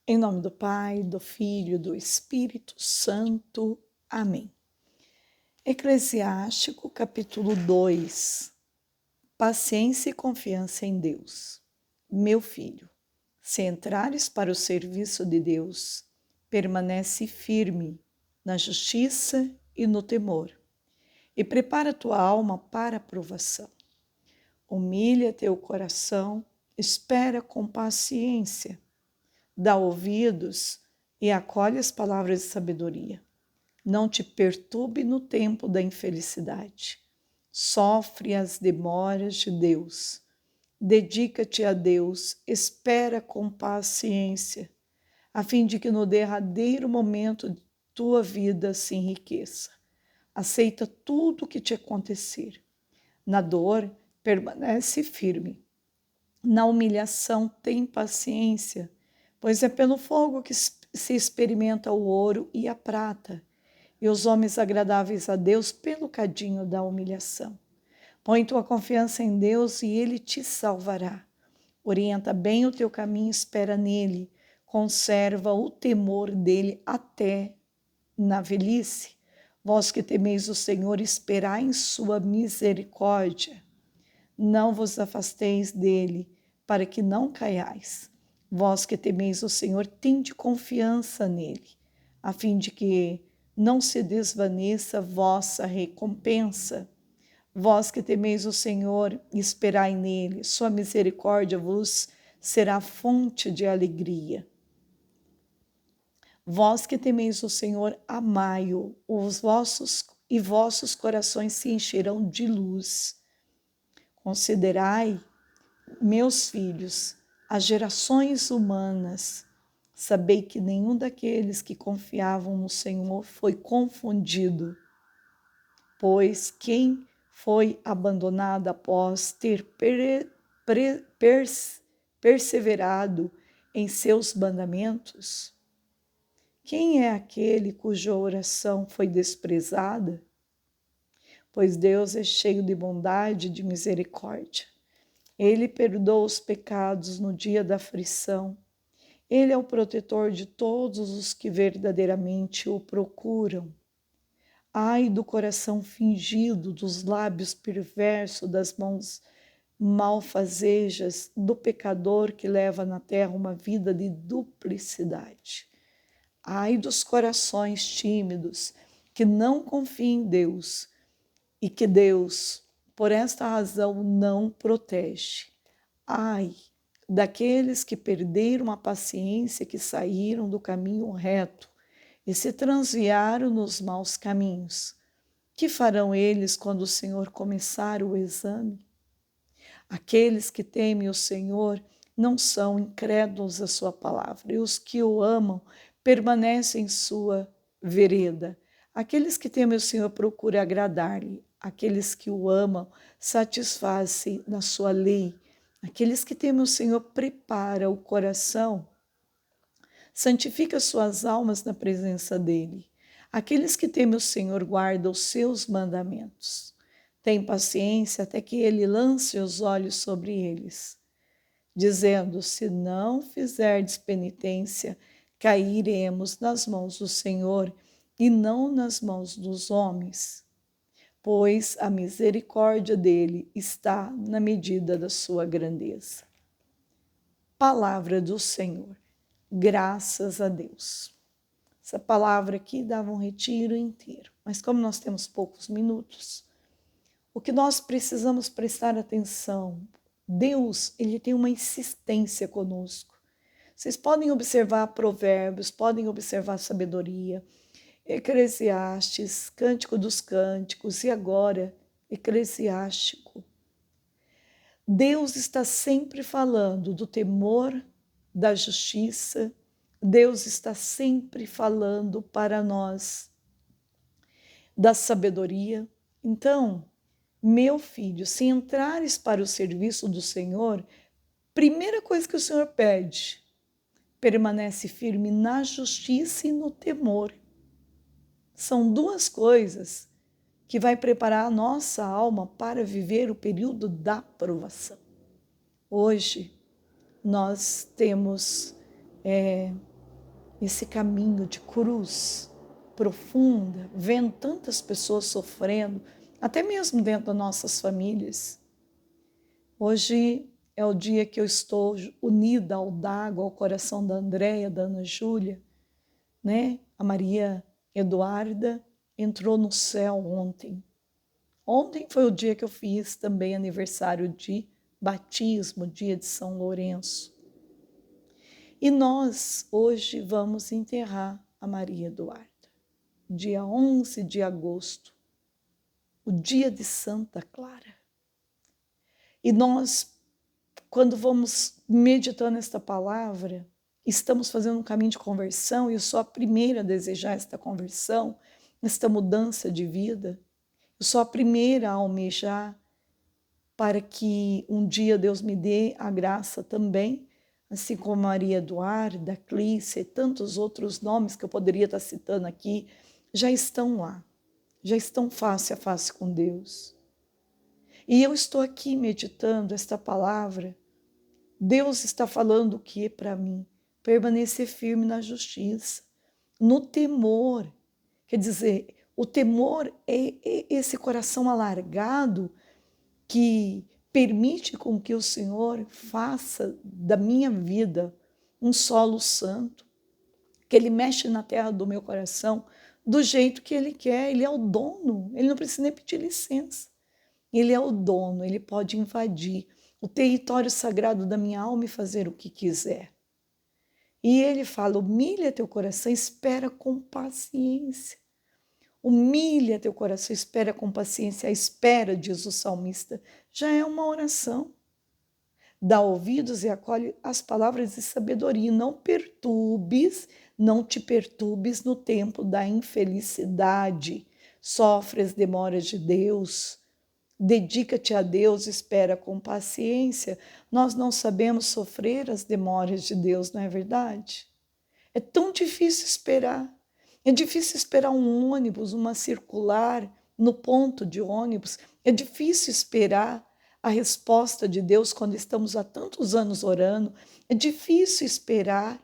Em nome do Pai, do Filho e do Espírito Santo. Amém. Eclesiástico, capítulo 2. Paciência e confiança em Deus. Meu filho, se entrares para o serviço de Deus, permanece firme na justiça e no temor, e prepara tua alma para a provação. Humilha teu coração, espera com paciência, dá ouvidos e acolhe as palavras de sabedoria. Não te perturbe no tempo da infelicidade. Sofre as demoras de Deus. Dedica-te a Deus, espera com paciência, a fim de que no derradeiro momento de tua vida se enriqueça. Aceita tudo o que te acontecer. Na dor, permanece firme. Na humilhação, tem paciência, pois é pelo fogo que se experimenta o ouro e a prata, e os homens agradáveis a Deus pelo cadinho da humilhação. Põe tua confiança em Deus e Ele te salvará. Orienta bem o teu caminho, espera nele, conserva o temor dele até na velhice. Vós que temeis o Senhor, esperai em sua misericórdia. Não vos afasteis dele, para que não caiais. Vós que temeis o Senhor, tende confiança nele, a fim de que não se desvaneça vossa recompensa. Vós que temeis o Senhor, esperai nele, sua misericórdia vos será fonte de alegria. Vós que temeis o Senhor, amai-o, vossos corações se encherão de luz. Considerai, meus filhos, as gerações humanas. Sabei que nenhum daqueles que confiavam no Senhor foi confundido, pois quem foi abandonado após ter perseverado em seus mandamentos? Quem é aquele cuja oração foi desprezada? Pois Deus é cheio de bondade e de misericórdia. Ele perdoa os pecados no dia da aflição. Ele é o protetor de todos os que verdadeiramente o procuram. Ai do coração fingido, dos lábios perversos, das mãos malfazejas, do pecador que leva na terra uma vida de duplicidade. Ai dos corações tímidos, que não confiam em Deus, e que Deus, por esta razão, não protege. Ai daqueles que perderam a paciência, que saíram do caminho reto e se transviaram nos maus caminhos. Que farão eles quando o Senhor começar o exame? Aqueles que temem o Senhor não são incrédulos à sua palavra, e os que o amam permanecem em sua vereda. Aqueles que temem o Senhor procuram agradar-lhe, aqueles que o amam satisfazem na sua lei. Aqueles que temem o Senhor prepara o coração, santifica suas almas na presença dele. Aqueles que temem o Senhor guardam os seus mandamentos. Tem paciência até que ele lance os olhos sobre eles, dizendo: se não fizerdes penitência, cairemos nas mãos do Senhor e não nas mãos dos homens, pois a misericórdia dele está na medida da sua grandeza. Palavra do Senhor. Graças a Deus. Essa palavra aqui dava um retiro inteiro, mas como nós temos poucos minutos, o que nós precisamos prestar atenção, Deus, ele tem uma insistência conosco. Vocês podem observar Provérbios, podem observar Sabedoria, Eclesiastes, Cântico dos Cânticos e agora Eclesiástico. Deus está sempre falando do temor, da justiça. Deus está sempre falando para nós da sabedoria. Então, meu filho, se entrares para o serviço do Senhor, primeira coisa que o Senhor pede, permanece firme na justiça e no temor. São duas coisas que vai preparar a nossa alma para viver o período da provação. Hoje, nós temos esse caminho de cruz profunda, vendo tantas pessoas sofrendo, até mesmo dentro das nossas famílias. Hoje é o dia que eu estou unida ao Dago, ao coração da Andréia, da Ana Júlia, né? A Maria Eduarda entrou no céu ontem. Ontem foi o dia que eu fiz também aniversário de batismo, dia de São Lourenço. E nós hoje vamos enterrar a Maria Eduarda, dia 11 de agosto, o dia de Santa Clara. E nós, quando vamos meditando esta palavra, estamos fazendo um caminho de conversão, e eu sou a primeira a desejar esta conversão, esta mudança de vida. Eu sou a primeira a almejar para que um dia Deus me dê a graça também, assim como Maria Eduarda, Clícia e tantos outros nomes que eu poderia estar citando aqui, já estão lá, já estão face a face com Deus. E eu estou aqui meditando esta palavra. Deus está falando o que para mim? Permanecer firme na justiça, no temor. Quer dizer, o temor é esse coração alargado que permite com que o Senhor faça da minha vida um solo santo, que Ele mexe na terra do meu coração do jeito que Ele quer. Ele é o dono, Ele não precisa nem pedir licença. Ele é o dono, Ele pode invadir o território sagrado da minha alma e fazer o que quiser. E Ele fala, humilha teu coração, espera com paciência. Humilha teu coração, espera com paciência. A espera, diz o salmista, já é uma oração. Dá ouvidos e acolhe as palavras de sabedoria. Não te perturbes no tempo da infelicidade. Sofre as demoras de Deus. Dedica-te a Deus, espera com paciência. Nós não sabemos sofrer as demoras de Deus, não é verdade? É tão difícil esperar. É difícil esperar um ônibus, uma circular no ponto de ônibus. É difícil esperar a resposta de Deus quando estamos há tantos anos orando. É difícil esperar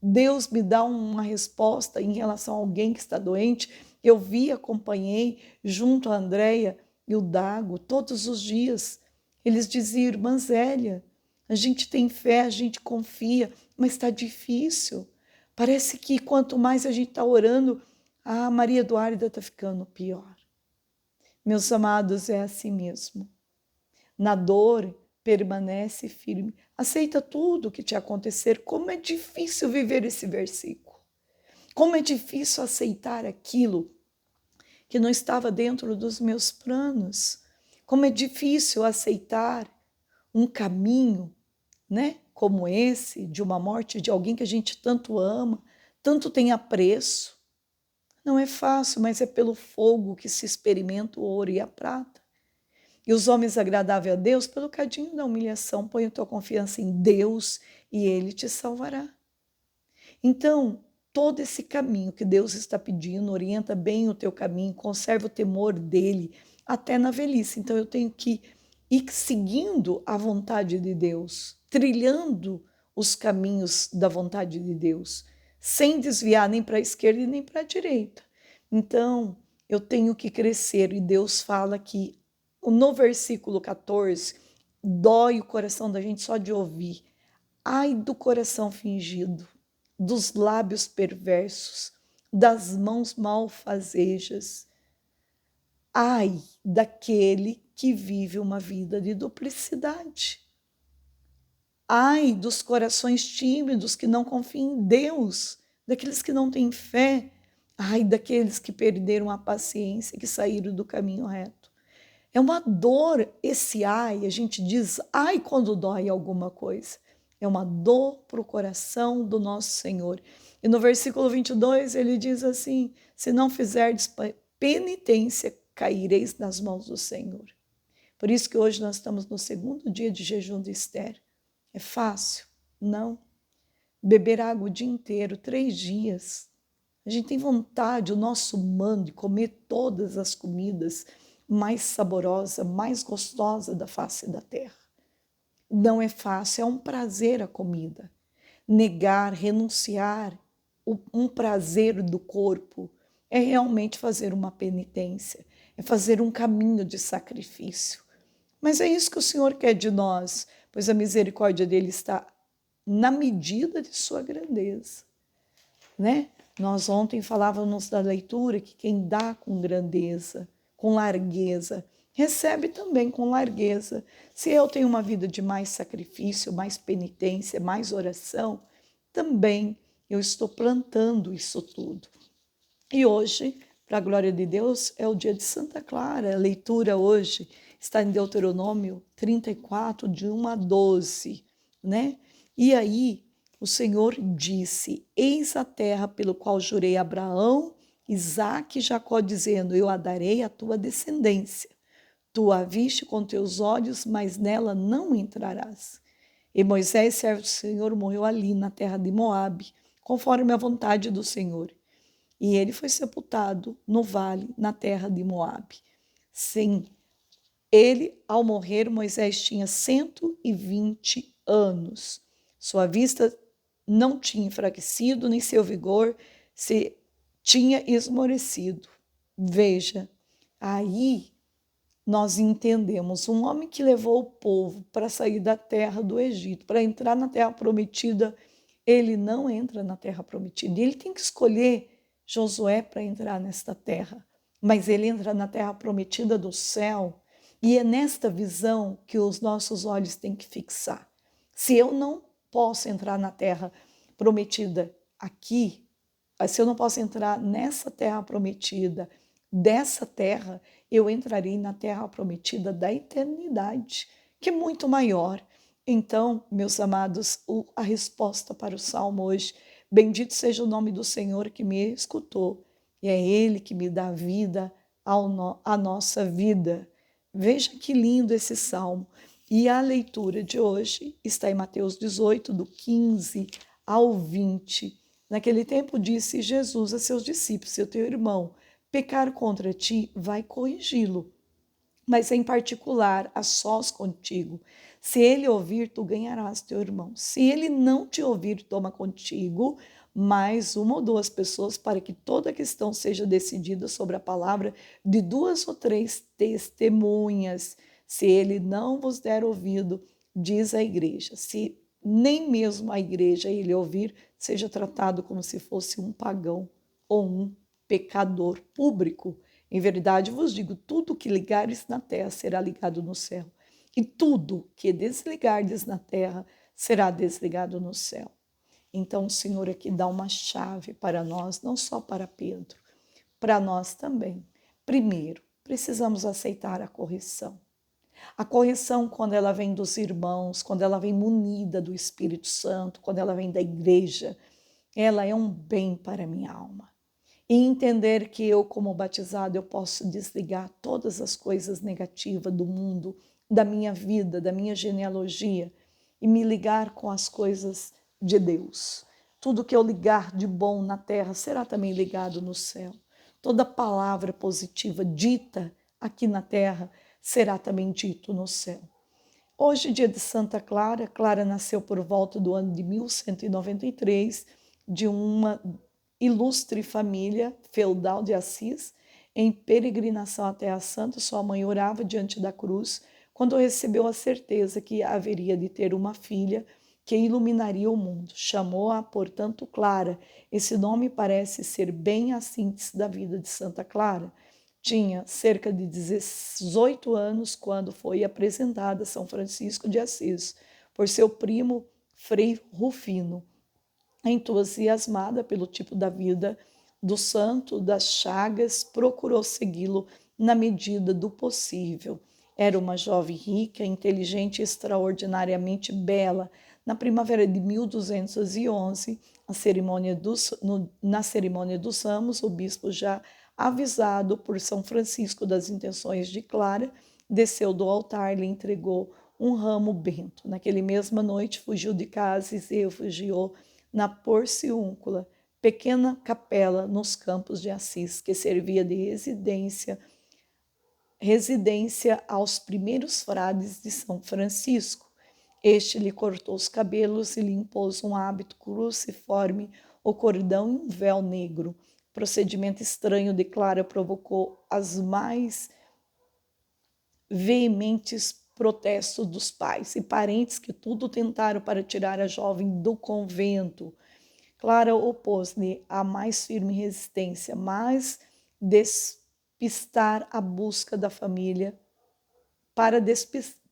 Deus me dar uma resposta em relação a alguém que está doente. Eu vi, acompanhei junto a Andréia e o Dago todos os dias. Eles diziam, irmã Zélia, a gente tem fé, a gente confia, mas está difícil. Parece que quanto mais a gente está orando, a Maria Eduarda está ficando pior. Meus amados, é assim mesmo. Na dor, permanece firme. Aceita tudo o que te acontecer. Como é difícil viver esse versículo. Como é difícil aceitar aquilo que não estava dentro dos meus planos. Como é difícil aceitar um caminho, né, como esse, de uma morte de alguém que a gente tanto ama, tanto tem apreço. Não é fácil, mas é pelo fogo que se experimenta o ouro e a prata. E os homens agradáveis a Deus, pelo cadinho da humilhação, põe a tua confiança em Deus e Ele te salvará. Então, todo esse caminho que Deus está pedindo, orienta bem o teu caminho, conserva o temor dEle até na velhice. Então, eu tenho que ir seguindo a vontade de Deus, trilhando os caminhos da vontade de Deus, sem desviar nem para a esquerda e nem para a direita. Então, eu tenho que crescer, e Deus fala que no versículo 14, dói o coração da gente só de ouvir. Ai do coração fingido, dos lábios perversos, das mãos malfazejas. Ai daquele que vive uma vida de duplicidade. Ai dos corações tímidos que não confiam em Deus, daqueles que não têm fé. Ai daqueles que perderam a paciência, que saíram do caminho reto. É uma dor esse ai, a gente diz ai quando dói alguma coisa. É uma dor para o coração do nosso Senhor. E no versículo 22 ele diz assim, se não fizerdes penitência, caireis nas mãos do Senhor. Por isso que hoje nós estamos no segundo dia de jejum de Esther. É fácil? Não. Beber água o dia inteiro, 3 dias. A gente tem vontade, o nosso humano, de comer todas as comidas mais saborosa, mais gostosa da face da terra. Não é fácil, é um prazer a comida. Negar, renunciar um prazer do corpo, é realmente fazer uma penitência, é fazer um caminho de sacrifício. Mas é isso que o Senhor quer de nós, pois a misericórdia dele está na medida de sua grandeza, né? Nós ontem falávamos da leitura que quem dá com grandeza, com largueza, recebe também com largueza. Se eu tenho uma vida de mais sacrifício, mais penitência, mais oração, também eu estou plantando isso tudo. E hoje, para a glória de Deus, é o dia de Santa Clara. A leitura hoje está em Deuteronômio 34, de 1 a 12, né? E aí, o Senhor disse: Eis a terra pelo qual jurei a Abraão, Isaque e Jacó, dizendo: Eu a darei à tua descendência. Tu a viste com teus olhos, mas nela não entrarás. E Moisés, servo do Senhor, morreu ali na terra de Moabe, conforme a vontade do Senhor. E ele foi sepultado no vale, na terra de Moabe. Sim, ele, ao morrer, Moisés tinha 120 anos. Sua vista não tinha enfraquecido, nem seu vigor se tinha esmorecido. Veja, aí nós entendemos, um homem que levou o povo para sair da terra do Egito, para entrar na terra prometida, ele não entra na terra prometida. Ele tem que escolher Josué para entrar nesta terra, mas ele entra na terra prometida do céu, e é nesta visão que os nossos olhos têm que fixar. Se eu não posso entrar na terra prometida aqui, se eu não posso entrar nessa terra prometida, dessa terra, eu entrarei na terra prometida da eternidade, que é muito maior. Então, meus amados, a resposta para o salmo hoje: bendito seja o nome do Senhor que me escutou, e é Ele que me dá vida à nossa vida. Veja que lindo esse salmo. E a leitura de hoje está em Mateus 18, do 15 ao 20. Naquele tempo disse Jesus a seus discípulos: se o teu irmão pecar contra ti, vai corrigi-lo, mas em particular, a sós contigo. Se ele ouvir, tu ganharás teu irmão. Se ele não te ouvir, toma contigo mais uma ou duas pessoas, para que toda a questão seja decidida sobre a palavra de duas ou três testemunhas. Se ele não vos der ouvido, diz a igreja. Se nem mesmo a igreja ele ouvir, seja tratado como se fosse um pagão ou um pecador público. Em verdade vos digo, tudo que ligares na terra será ligado no céu, e tudo que desligardes na terra será desligado no céu. Então o Senhor aqui dá uma chave para nós, não só para Pedro, para nós também. Primeiro, precisamos aceitar a correção. A correção, quando ela vem dos irmãos, quando ela vem munida do Espírito Santo, quando ela vem da igreja, ela é um bem para a minha alma. E entender que eu, como batizado, eu posso desligar todas as coisas negativas do mundo, da minha vida, da minha genealogia, e me ligar com as coisas de Deus. Tudo que eu ligar de bom na terra será também ligado no céu. Toda palavra positiva dita aqui na terra será também dito no céu. Hoje, dia de Santa Clara, Clara nasceu por volta do ano de 1193, de uma ilustre família feudal de Assis. Em peregrinação à Terra Santa, sua mãe orava diante da cruz, quando recebeu a certeza que haveria de ter uma filha que iluminaria o mundo. Chamou-a, portanto, Clara. Esse nome parece ser bem a síntese da vida de Santa Clara. Tinha cerca de 18 anos quando foi apresentada a São Francisco de Assis por seu primo Frei Rufino. Entusiasmada pelo tipo da vida do santo das Chagas, procurou segui-lo na medida do possível. Era uma jovem rica, inteligente e extraordinariamente bela. Na primavera de 1211, na cerimônia dos ramos, o bispo, já avisado por São Francisco das intenções de Clara, desceu do altar e lhe entregou um ramo bento. Naquela mesma noite, fugiu de casa e se refugiou na Porciúncula, pequena capela nos Campos de Assis, que servia de residência aos primeiros frades de São Francisco. Este lhe cortou os cabelos e lhe impôs um hábito cruciforme, o cordão e um véu negro. Procedimento estranho de Clara provocou as mais veementes protestos dos pais e parentes que tudo tentaram para tirar a jovem do convento. Clara opôs-lhe a mais firme resistência, mas despistar a busca da família, para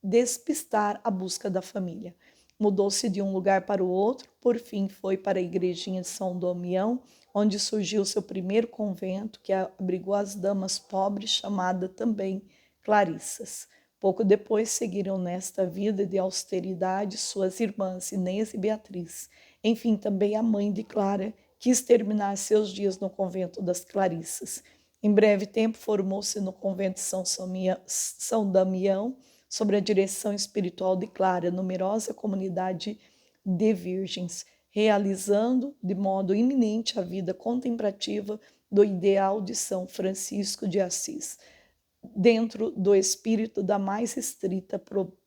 despistar a busca da família. Mudou-se de um lugar para o outro, por fim foi para a igrejinha de São Damião, onde surgiu seu primeiro convento, que abrigou as damas pobres, chamada também Clarissas. Pouco depois seguiram nesta vida de austeridade suas irmãs Inês e Beatriz. Enfim, também a mãe de Clara quis terminar seus dias no convento das Clarissas. Em breve tempo formou-se no convento de São Damião, sob a direção espiritual de Clara, numerosa comunidade de virgens, realizando de modo iminente a vida contemplativa do ideal de São Francisco de Assis, dentro do espírito da mais estrita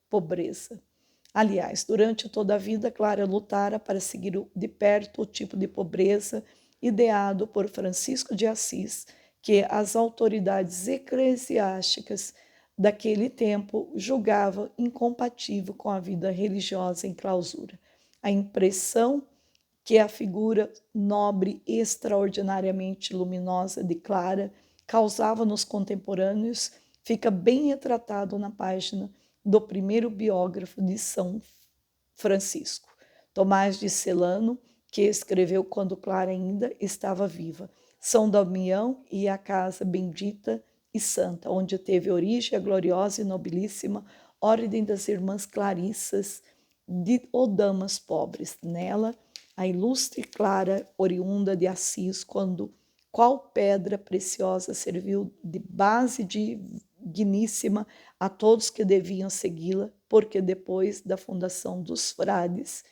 pobreza. Aliás, durante toda a vida, Clara lutara para seguir de perto o tipo de pobreza ideado por Francisco de Assis, que as autoridades eclesiásticas daquele tempo julgavam incompatível com a vida religiosa em clausura. A impressão que a figura nobre e extraordinariamente luminosa de Clara causava nos contemporâneos fica bem retratado na página do primeiro biógrafo de São Francisco, Tomás de Celano, que escreveu quando Clara ainda estava viva. São Damião e a casa bendita e santa, onde teve origem a gloriosa e nobilíssima Ordem das Irmãs Clarissas de Damas Pobres. Nela, a ilustre Clara, oriunda de Assis, qual pedra preciosa serviu de base digníssima a todos que deviam segui-la, porque depois da fundação dos frades,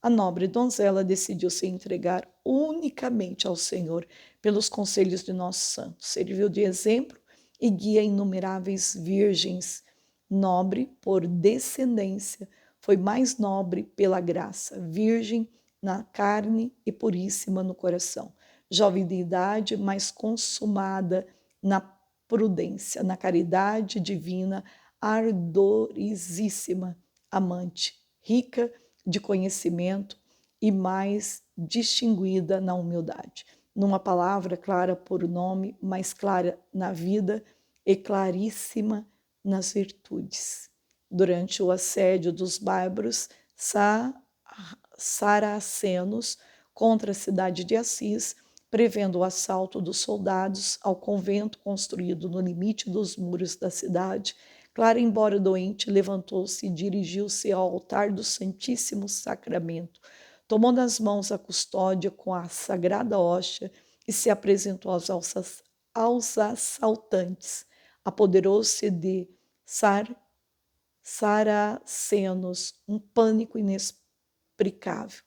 a nobre donzela decidiu se entregar unicamente ao Senhor pelos conselhos de nosso santo. Serviu de exemplo e guia a inumeráveis virgens. Nobre por descendência, foi mais nobre pela graça, virgem na carne e puríssima no coração. Jovem de idade, mas consumada na prudência, na caridade divina, ardorizíssima, amante, rica de conhecimento e mais distinguida na humildade. Numa palavra, clara por nome, mais clara na vida e claríssima nas virtudes. Durante o assédio dos bárbaros saracenos contra a cidade de Assis, prevendo o assalto dos soldados ao convento construído no limite dos muros da cidade, Clara, embora doente, levantou-se e dirigiu-se ao altar do Santíssimo Sacramento. Tomou nas mãos a custódia com a sagrada hóstia e se apresentou aos assaltantes. Apoderou-se de saracenos, um pânico inexplicável.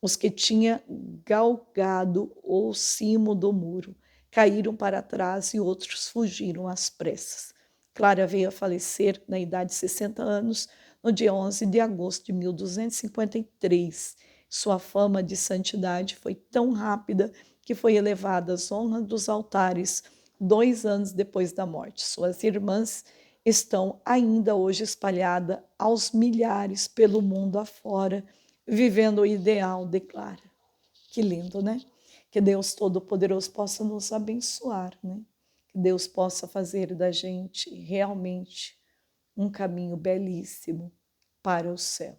Os que tinham galgado o cimo do muro caíram para trás e outros fugiram às pressas. Clara veio a falecer na idade de 60 anos, no dia 11 de agosto de 1253. Sua fama de santidade foi tão rápida que foi elevada às honras dos altares 2 anos depois da morte. Suas irmãs estão ainda hoje espalhadas aos milhares pelo mundo afora, vivendo o ideal de Clara. Que lindo, né? Que Deus Todo-Poderoso possa nos abençoar, né? Que Deus possa fazer da gente realmente um caminho belíssimo para o céu.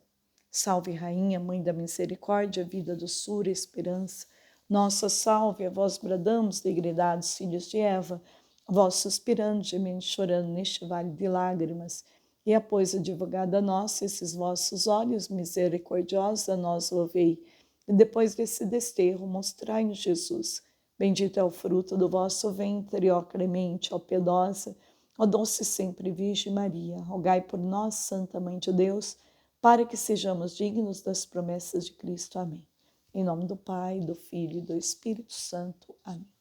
Salve, Rainha, Mãe da Misericórdia, vida, doçura, esperança. Nossa salve, a vós bradamos, degredados filhos de Eva, vós suspirando, gemendo, chorando neste vale de lágrimas. E após advogada nossa, esses vossos olhos misericordiosos a nós ouvei. E depois desse desterro, mostrai-nos Jesus. Bendito é o fruto do vosso ventre, ó clemente, ó piedosa, ó doce sempre Virgem Maria. Rogai por nós, Santa Mãe de Deus, para que sejamos dignos das promessas de Cristo. Amém. Em nome do Pai, do Filho e do Espírito Santo. Amém.